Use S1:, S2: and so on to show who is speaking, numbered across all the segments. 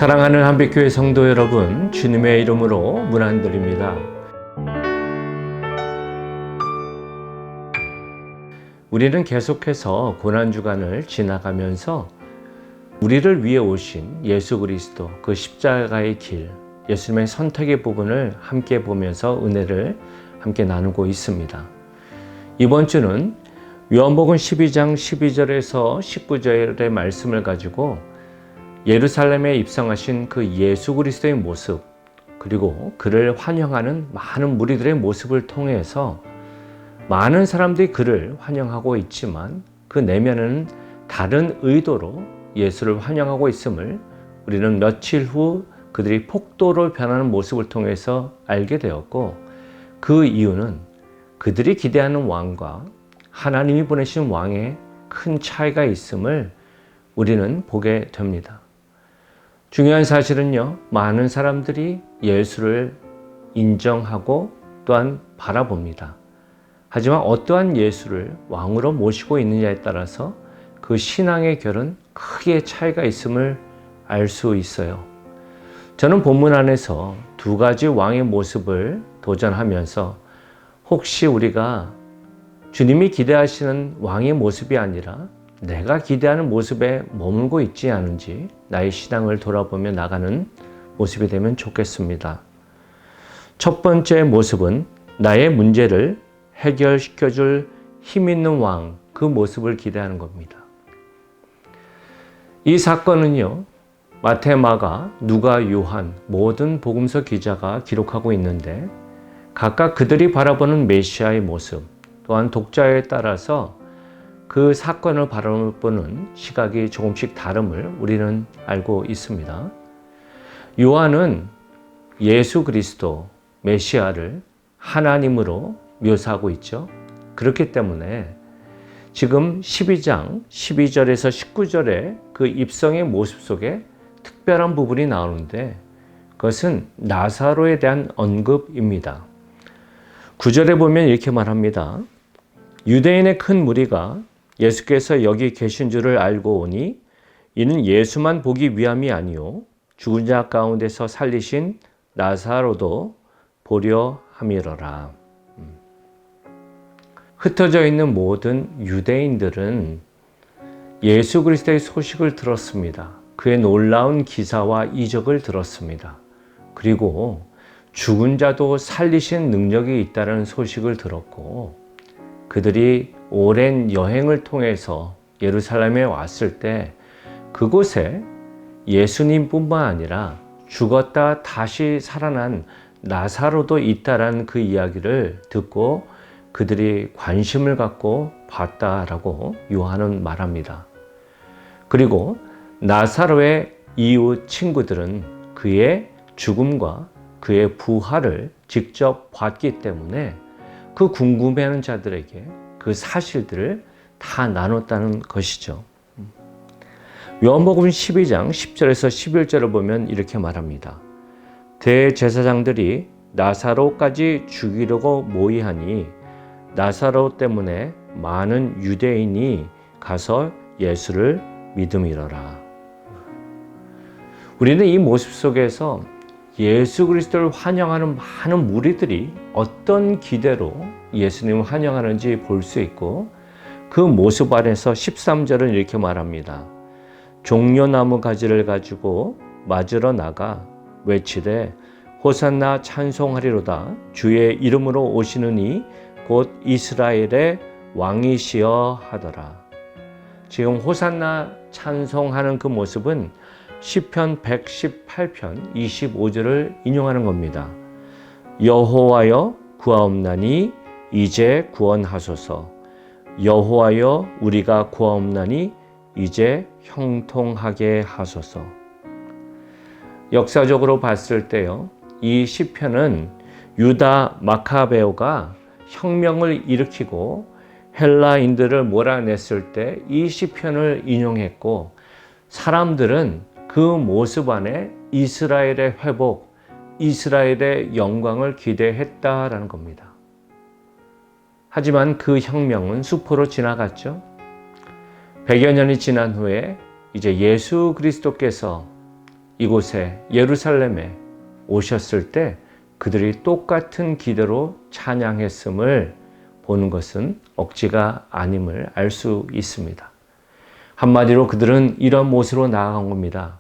S1: 사랑하는 한빛교회 성도 여러분, 주님의 이름으로 문안드립니다. 우리는 계속해서 고난주간을 지나가면서 우리를 위해 오신 예수 그리스도, 그 십자가의 길, 예수님의 선택의 부분을 함께 보면서 은혜를 함께 나누고 있습니다. 이번 주는 요한복음 12장 12절에서 19절의 말씀을 가지고 예루살렘에 입성하신 그 예수 그리스도의 모습, 그리고 그를 환영하는 많은 무리들의 모습을 통해서 많은 사람들이 그를 환영하고 있지만 그 내면은 다른 의도로 예수를 환영하고 있음을 우리는 며칠 후 그들이 폭도로 변하는 모습을 통해서 알게 되었고, 그 이유는 그들이 기대하는 왕과 하나님이 보내신 왕의 큰 차이가 있음을 우리는 보게 됩니다. 중요한 사실은요, 많은 사람들이 예수를 인정하고 또한 바라봅니다. 하지만 어떠한 예수를 왕으로 모시고 있느냐에 따라서 그 신앙의 결은 크게 차이가 있음을 알 수 있어요. 저는 본문 안에서 두 가지 왕의 모습을 도전하면서 혹시 우리가 주님이 기대하시는 왕의 모습이 아니라 내가 기대하는 모습에 머물고 있지 않은지 나의 신앙을 돌아보며 나가는 모습이 되면 좋겠습니다. 첫 번째 모습은 나의 문제를 해결시켜줄 힘 있는 왕, 그 모습을 기대하는 겁니다. 이 사건은요, 마태, 마가, 누가, 요한 모든 복음서 기자가 기록하고 있는데 각각 그들이 바라보는 메시아의 모습, 또한 독자에 따라서 그 사건을 바라보는 시각이 조금씩 다름을 우리는 알고 있습니다. 요한은 예수 그리스도, 메시아를 하나님으로 묘사하고 있죠. 그렇기 때문에 지금 12장 12절에서 19절의 그 입성의 모습 속에 특별한 부분이 나오는데 그것은 나사로에 대한 언급입니다. 9절에 보면 이렇게 말합니다. 유대인의 큰 무리가 예수께서 여기 계신 줄을 알고 오니 이는 예수만 보기 위함이 아니요 죽은 자 가운데서 살리신 나사로도 보려 함이러라. 흩어져 있는 모든 유대인들은 예수 그리스도의 소식을 들었습니다. 그의 놀라운 기사와 이적을 들었습니다. 그리고 죽은 자도 살리신 능력이 있다는 소식을 들었고, 그들이 오랜 여행을 통해서 예루살렘에 왔을 때 그곳에 예수님뿐만 아니라 죽었다 다시 살아난 나사로도 있다라는 그 이야기를 듣고 그들이 관심을 갖고 봤다라고 요한은 말합니다. 그리고 나사로의 이웃 친구들은 그의 죽음과 그의 부활을 직접 봤기 때문에 그 궁금해하는 자들에게 그 사실들을 다 나눴다는 것이죠. 요한복음 12장 10절에서 11절을 보면 이렇게 말합니다. 대제사장들이 나사로까지 죽이려고 모의하니 나사로 때문에 많은 유대인이 가서 예수를 믿음이러라. 우리는 이 모습 속에서 예수 그리스도를 환영하는 많은 무리들이 어떤 기대로 예수님을 환영하는지 볼 수 있고, 그 모습 안에서 13절은 이렇게 말합니다. 종려나무 가지를 가지고 맞으러 나가 외치되 호산나 찬송하리로다. 주의 이름으로 오시는 이 곧 이스라엘의 왕이시여 하더라. 지금 호산나 찬송하는 그 모습은 시편 118편 25절을 인용하는 겁니다. 여호와여 구하옵나니 이제 구원하소서. 여호와여 우리가 구하옵나니 이제 형통하게 하소서. 역사적으로 봤을 때요, 이 시편은 유다 마카베오가 혁명을 일으키고 헬라인들을 몰아냈을 때 이 시편을 인용했고, 사람들은 그 모습 안에 이스라엘의 회복, 이스라엘의 영광을 기대했다라는 겁니다. 하지만 그 혁명은 수포로 지나갔죠. 100여 년이 지난 후에 이제 예수 그리스도께서 이곳에 예루살렘에 오셨을 때 그들이 똑같은 기대로 찬양했음을 보는 것은 억지가 아님을 알 수 있습니다. 한마디로 그들은 이런 모습으로 나아간 겁니다.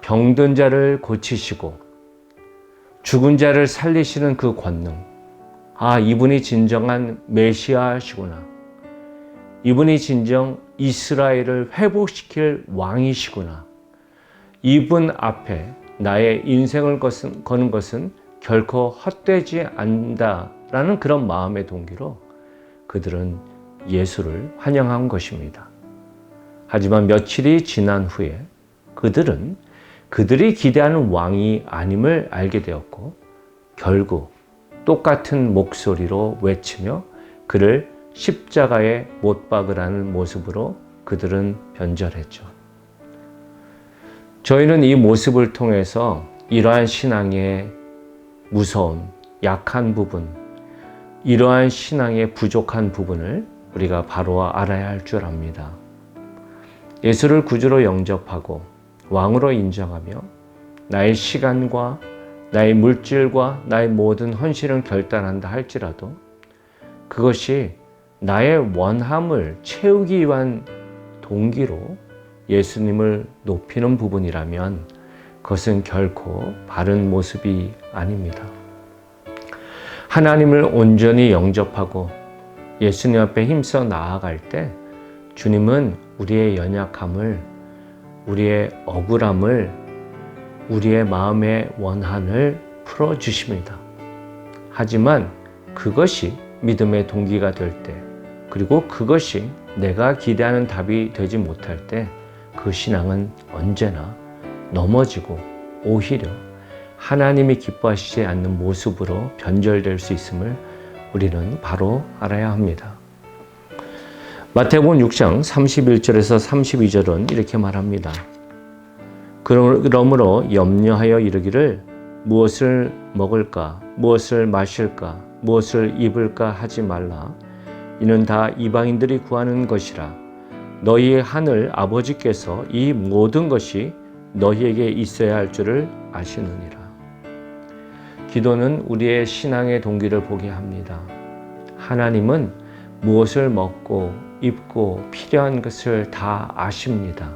S1: 병든 자를 고치시고 죽은 자를 살리시는 그 권능. 이분이 진정한 메시아시구나. 이분이 진정 이스라엘을 회복시킬 왕이시구나. 이분 앞에 나의 인생을 거는 것은 결코 헛되지 않는다라는 그런 마음의 동기로 그들은 예수를 환영한 것입니다. 하지만 며칠이 지난 후에 그들은 그들이 기대하는 왕이 아님을 알게 되었고 결국 똑같은 목소리로 외치며 그를 십자가에 못 박으라는 모습으로 그들은 변절했죠. 저희는 이 모습을 통해서 이러한 신앙의 무서운 약한 부분, 이러한 신앙의 부족한 부분을 우리가 바로 알아야 할 줄 압니다. 예수를 구주로 영접하고 왕으로 인정하며 나의 시간과 나의 물질과 나의 모든 헌신을 결단한다 할지라도 그것이 나의 원함을 채우기 위한 동기로 예수님을 높이는 부분이라면 그것은 결코 바른 모습이 아닙니다. 하나님을 온전히 영접하고 예수님 앞에 힘써 나아갈 때 주님은 우리의 연약함을, 우리의 억울함을, 우리의 마음의 원한을 풀어주십니다. 하지만 그것이 믿음의 동기가 될 때, 그리고 그것이 내가 기대하는 답이 되지 못할 때 그 신앙은 언제나 넘어지고 오히려 하나님이 기뻐하시지 않는 모습으로 변절될 수 있음을 우리는 바로 알아야 합니다. 마태복음 6장 31절에서 32절은 이렇게 말합니다. 그러므로 염려하여 이르기를 무엇을 먹을까, 무엇을 마실까, 무엇을 입을까 하지 말라. 이는 다 이방인들이 구하는 것이라. 너희의 하늘 아버지께서 이 모든 것이 너희에게 있어야 할 줄을 아시느니라. 기도는 우리의 신앙의 동기를 보게 합니다. 하나님은 무엇을 먹고 입고 필요한 것을 다 아십니다.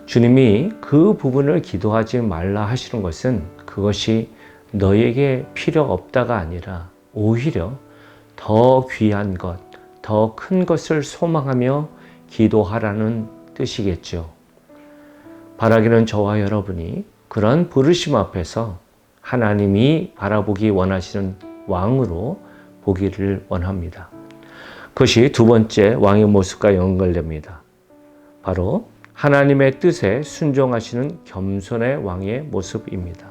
S1: 주님이 그 부분을 기도하지 말라 하시는 것은 그것이 너에게 필요 없다가 아니라 오히려 더 귀한 것, 더 큰 것을 소망하며 기도하라는 뜻이겠죠. 바라기는 저와 여러분이 그런 부르심 앞에서 하나님이 바라보기 원하시는 왕으로 보기를 원합니다. 그것이 두 번째 왕의 모습과 연결됩니다. 바로 하나님의 뜻에 순종하시는 겸손의 왕의 모습입니다.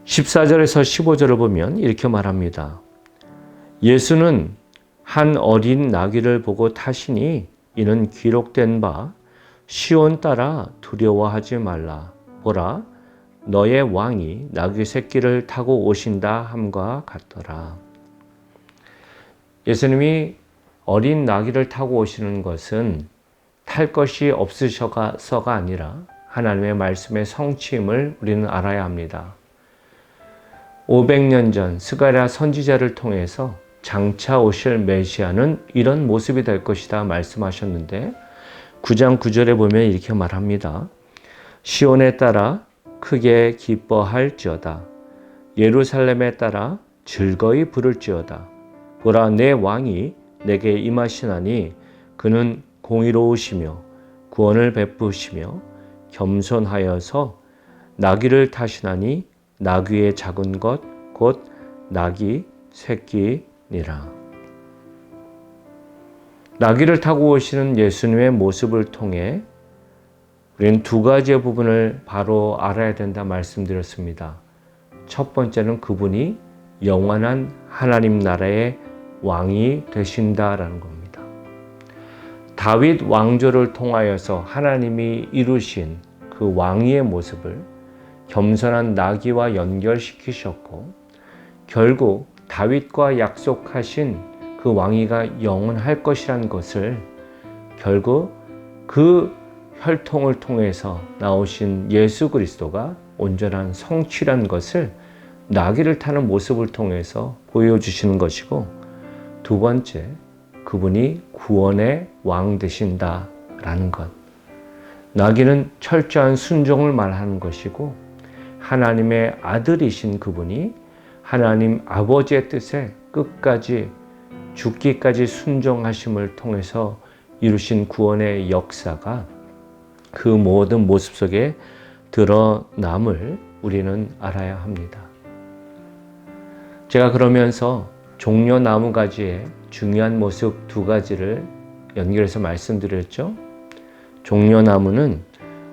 S1: 14절에서 15절을 보면 이렇게 말합니다. 예수는 한 어린 나귀를 보고 타시니 이는 기록된 바 시온 따라 두려워하지 말라. 보라, 너의 왕이 나귀 새끼를 타고 오신다 함과 같더라. 예수님이 어린 나귀를 타고 오시는 것은 탈 것이 없으셔서가 아니라 하나님의 말씀의 성취임을 우리는 알아야 합니다. 500년 전 스가랴 선지자를 통해서 장차 오실 메시아는 이런 모습이 될 것이다 말씀하셨는데 9장 9절에 보면 이렇게 말합니다. 시온에 따라 크게 기뻐할지어다. 예루살렘에 따라 즐거이 부를지어다. 보라, 내 왕이 내게 임하시나니 그는 공의로우시며 구원을 베푸시며 겸손하여서 나귀를 타시나니 나귀의 작은 것 곧 나귀 새끼니라. 나귀를 타고 오시는 예수님의 모습을 통해 우리는 두 가지의 부분을 바로 알아야 된다 말씀드렸습니다. 첫 번째는 그분이 영원한 하나님 나라의 왕이 되신다라는 겁니다. 다윗 왕조를 통하여서 하나님이 이루신 그 왕위의 모습을 겸손한 나귀와 연결시키셨고 결국 다윗과 약속하신 그 왕위가 영원할 것이란 것을 결국 그 혈통을 통해서 나오신 예수 그리스도가 온전한 성취란 것을 나귀를 타는 모습을 통해서 보여주시는 것이고, 두 번째, 그분이 구원의 왕 되신다라는 것. 나귀는 철저한 순종을 말하는 것이고, 하나님의 아들이신 그분이 하나님 아버지의 뜻에 끝까지 죽기까지 순종하심을 통해서 이루신 구원의 역사가 그 모든 모습 속에 드러남을 우리는 알아야 합니다. 제가 그러면서 종려나무가지의 중요한 모습 두 가지를 연결해서 말씀드렸죠. 종려나무는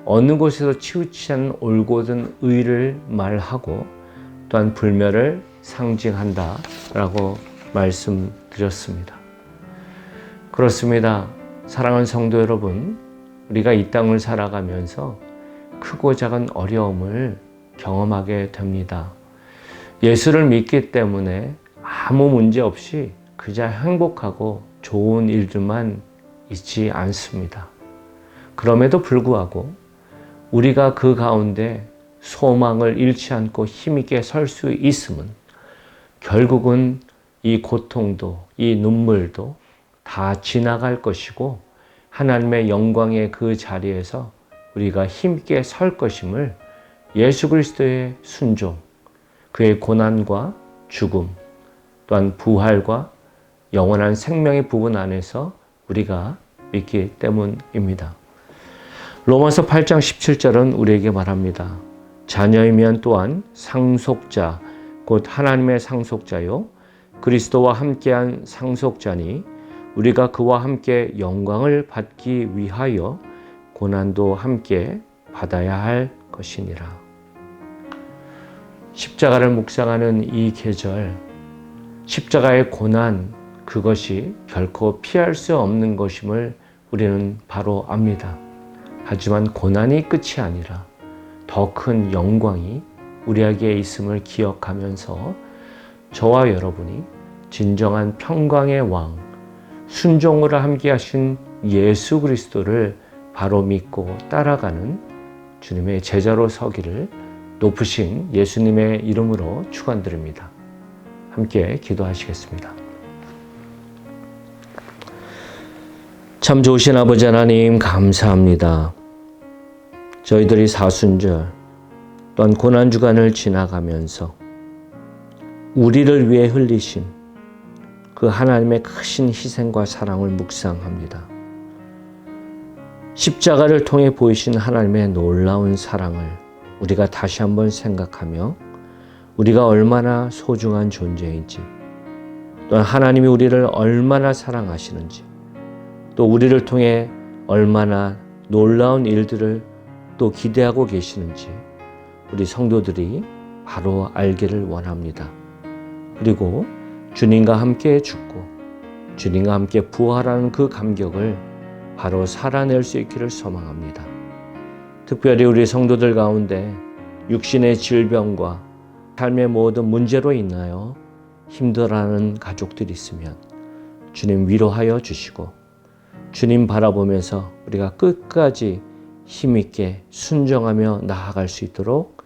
S1: 어느 곳에서 치우치지 않은 올곧은 의를 말하고 또한 불멸을 상징한다라고 말씀드렸습니다. 그렇습니다. 사랑하는 성도 여러분, 우리가 이 땅을 살아가면서 크고 작은 어려움을 경험하게 됩니다. 예수를 믿기 때문에 아무 문제 없이 그저 행복하고 좋은 일들만 있지 않습니다. 그럼에도 불구하고 우리가 그 가운데 소망을 잃지 않고 힘있게 설 수 있음은 결국은 이 고통도 이 눈물도 다 지나갈 것이고 하나님의 영광의 그 자리에서 우리가 힘있게 설 것임을 예수 그리스도의 순종, 그의 고난과 죽음, 또한 부활과 영원한 생명의 부분 안에서 우리가 믿기 때문입니다. 로마서 8장 17절은 우리에게 말합니다. 자녀이면 또한 상속자, 곧 하나님의 상속자요 그리스도와 함께한 상속자니 우리가 그와 함께 영광을 받기 위하여 고난도 함께 받아야 할 것이니라. 십자가를 묵상하는 이 계절, 십자가의 고난, 그것이 결코 피할 수 없는 것임을 우리는 바로 압니다. 하지만 고난이 끝이 아니라 더 큰 영광이 우리에게 있음을 기억하면서 저와 여러분이 진정한 평강의 왕, 순종으로 함께 하신 예수 그리스도를 바로 믿고 따라가는 주님의 제자로 서기를 높으신 예수님의 이름으로 축원드립니다. 함께 기도하시겠습니다. 참 좋으신 아버지 하나님 감사합니다. 저희들이 사순절 또한 고난주간을 지나가면서 우리를 위해 흘리신 그 하나님의 크신 희생과 사랑을 묵상합니다. 십자가를 통해 보이신 하나님의 놀라운 사랑을 우리가 다시 한번 생각하며 우리가 얼마나 소중한 존재인지, 또한 하나님이 우리를 얼마나 사랑하시는지, 또 우리를 통해 얼마나 놀라운 일들을 또 기대하고 계시는지 우리 성도들이 바로 알기를 원합니다. 그리고 주님과 함께 죽고 주님과 함께 부활하는 그 감격을 바로 살아낼 수 있기를 소망합니다. 특별히 우리 성도들 가운데 육신의 질병과 삶의 모든 문제로 인하여 힘들어하는 가족들이 있으면 주님 위로하여 주시고 주님 바라보면서 우리가 끝까지 힘있게 순종하며 나아갈 수 있도록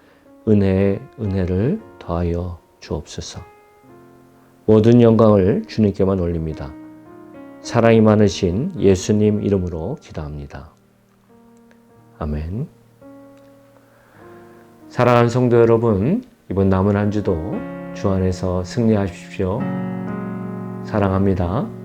S1: 은혜의 은혜를 더하여 주옵소서. 모든 영광을 주님께만 올립니다. 사랑이 많으신 예수님 이름으로 기도합니다. 아멘. 사랑하는 성도 여러분, 이번 남은 한 주도 주 안에서 승리하십시오. 사랑합니다.